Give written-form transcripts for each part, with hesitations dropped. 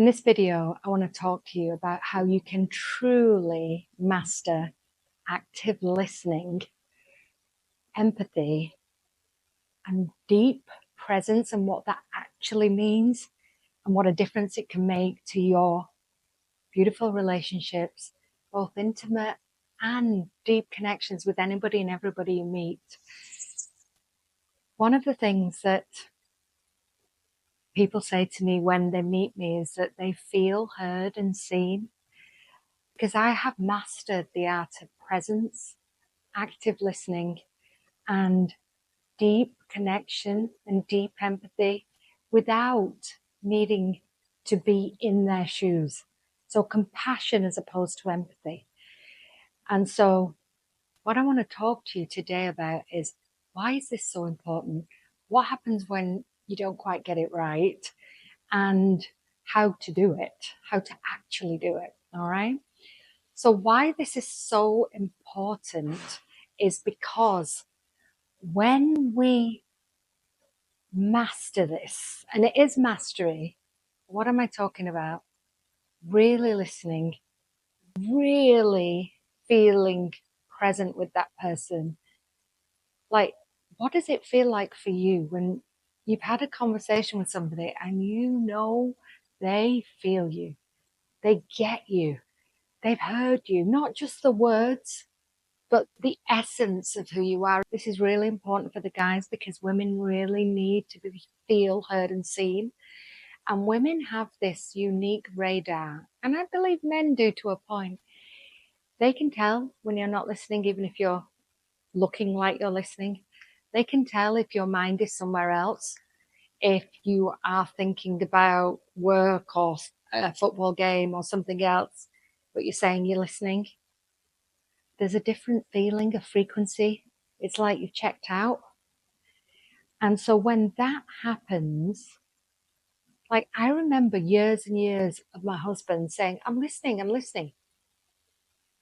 this video, I want to talk to you about how you can truly master active listening, empathy, and deep presence, and what that actually means, and what a difference it can make to your beautiful relationships, both intimate and deep connections with anybody and everybody you meet. One of the things that people say to me when they meet me is that they feel heard and seen, because I have mastered the art of presence, active listening, and deep connection and deep empathy without needing to be in their shoes. So compassion as opposed to empathy. And so what I want to talk to you today about is, why is this so important? What happens when you don't quite get it right? And how to do it, how to actually do it. All right. So why this is so important is because when we master this, and it is mastery, what am I talking about? Really listening, really feeling present with that person. Like, what does it feel like for you when you've had a conversation with somebody and you know they feel you, they get you, they've heard you, not just the words, but the essence of who you are. This is really important for the guys because women really need to feel heard and seen. And women have this unique radar, and I believe men do to a point. They can tell when you're not listening, even if you're looking like you're listening. They can tell if your mind is somewhere else, if you are thinking about work or a football game or something else, but you're saying you're listening. There's a different feeling, a frequency. It's like you've checked out. And so when that happens, like I remember years and years of my husband saying, I'm listening, I'm listening.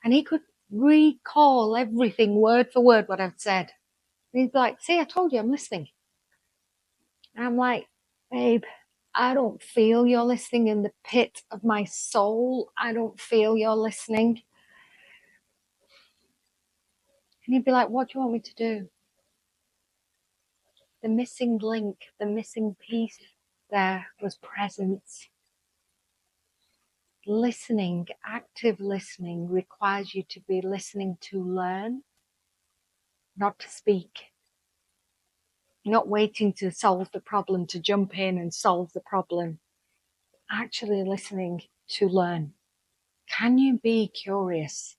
And he could recall everything word for word what I've said. And he'd be like, see, I told you I'm listening. And I'm like, babe, I don't feel you're listening in the pit of my soul. I don't feel you're listening. And he'd be like, what do you want me to do? The missing link, the missing piece there was presence. Listening, active listening, requires you to be listening to learn, not to speak. You're not waiting to solve the problem, to jump in and solve the problem. Actually listening to learn. Can you be curious?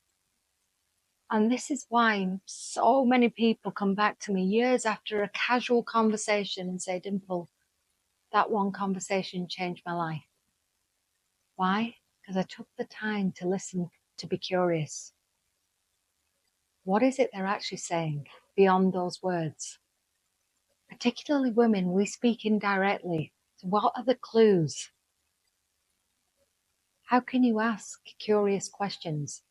And this is why so many people come back to me years after a casual conversation and say, Dimple, that one conversation changed my life. Why? Because I took the time to listen, to be curious. What is it they're actually saying beyond those words? Particularly women, we speak indirectly. So what are the clues? How can you ask curious questions?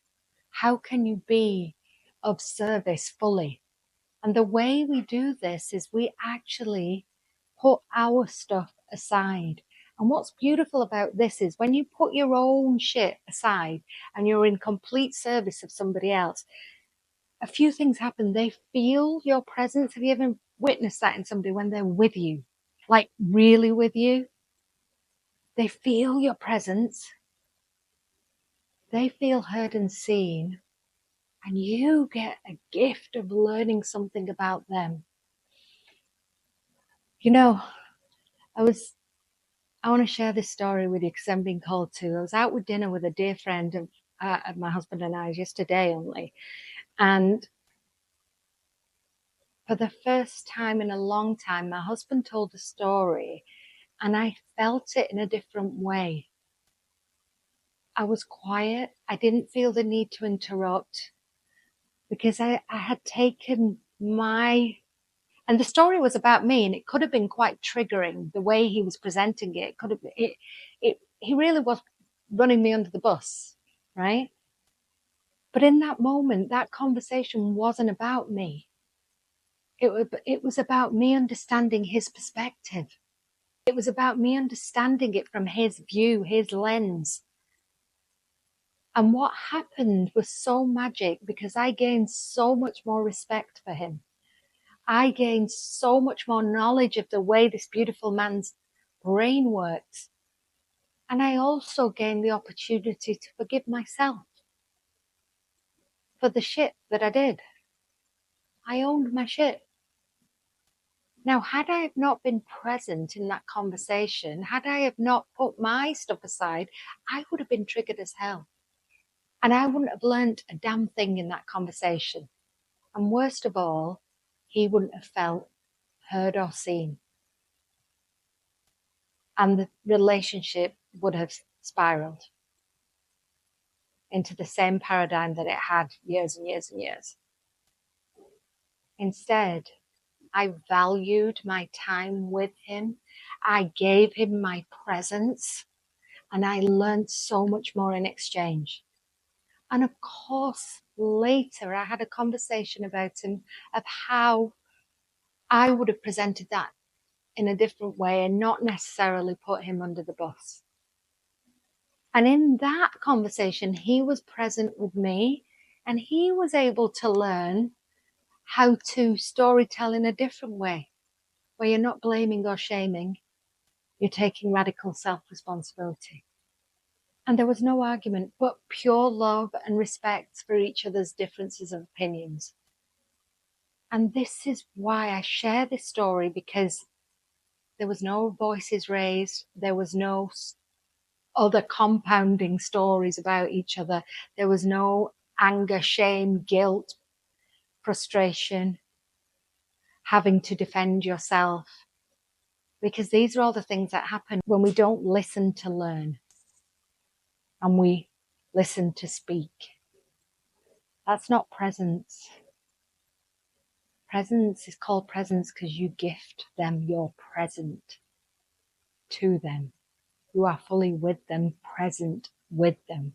How can you be of service fully? And the way we do this is we actually put our stuff aside. And what's beautiful about this is when you put your own shit aside and you're in complete service of somebody else, a few things happen. They feel your presence. Have you ever witnessed that in somebody when they're with you? Like really with you? They feel your presence. They feel heard and seen. And you get a gift of learning something about them. You know, I want to share this story with you because I'm being called to. I was out with dinner with a dear friend of my husband and I yesterday only. And for the first time in a long time, my husband told a story and I felt it in a different way. I was quiet. I didn't feel the need to interrupt because I had taken and the story was about me, and it could have been quite triggering the way he was presenting it. Could have he really was running me under the bus, right? But in that moment, that conversation wasn't about me. It was about me understanding his perspective. It was about me understanding it from his view, his lens. And what happened was so magic because I gained so much more respect for him. I gained so much more knowledge of the way this beautiful man's brain works. And I also gained the opportunity to forgive myself for the shit that I did. I owned my shit. Now, had I have not been present in that conversation, had I have not put my stuff aside, I would have been triggered as hell. And I wouldn't have learnt a damn thing in that conversation. And worst of all, he wouldn't have felt heard or seen. And the relationship would have spiraled into the same paradigm that it had years and years and years. Instead, I valued my time with him. I gave him my presence and I learned so much more in exchange. And of course, later I had a conversation about him of how I would have presented that in a different way and not necessarily put him under the bus. And in that conversation, he was present with me and he was able to learn how to storytell in a different way, where you're not blaming or shaming, you're taking radical self-responsibility. And there was no argument, but pure love and respect for each other's differences of opinions. And this is why I share this story, because there was no voices raised. There was no other compounding stories about each other. There was no anger, shame, guilt, frustration, having to defend yourself. Because these are all the things that happen when we don't listen to learn and we listen to speak. That's not presence. Presence is called presence because you gift them your present to them. You are fully with them, present with them.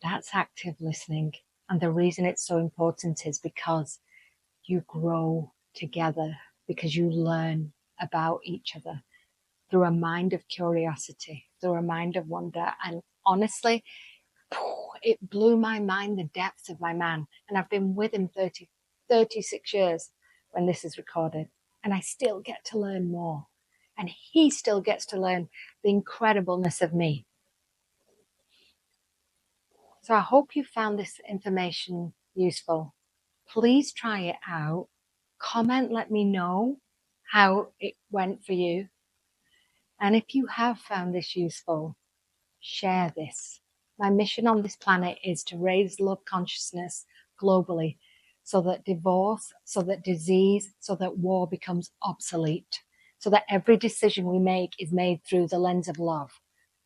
That's active listening. And the reason it's so important is because you grow together, because you learn about each other through a mind of curiosity, through a mind of wonder. And honestly, it blew my mind, the depths of my man. And I've been with him 36 years when this is recorded. And I still get to learn more. And he still gets to learn the incredibleness of me. So I hope you found this information useful. Please try it out. Comment, let me know how it went for you. And if you have found this useful, share this. My mission on this planet is to raise love consciousness globally so that divorce, so that disease, so that war becomes obsolete, so that every decision we make is made through the lens of love,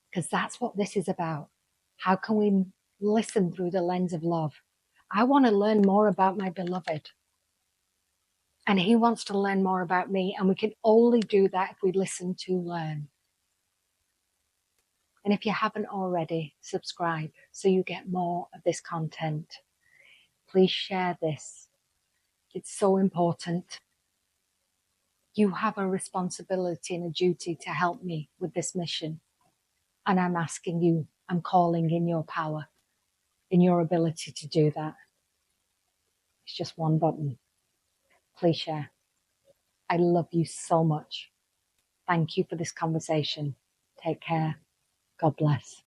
because that's what this is about. How can we listen through the lens of love? I want to learn more about my beloved, and he wants to learn more about me, and we can only do that if we listen to learn. And if you haven't already, subscribe so you get more of this content. Please share this. It's so important. You have a responsibility and a duty to help me with this mission. And I'm asking you, I'm calling in your power, in your ability to do that. It's just one button. Please share. I love you so much. Thank you for this conversation. Take care. God bless.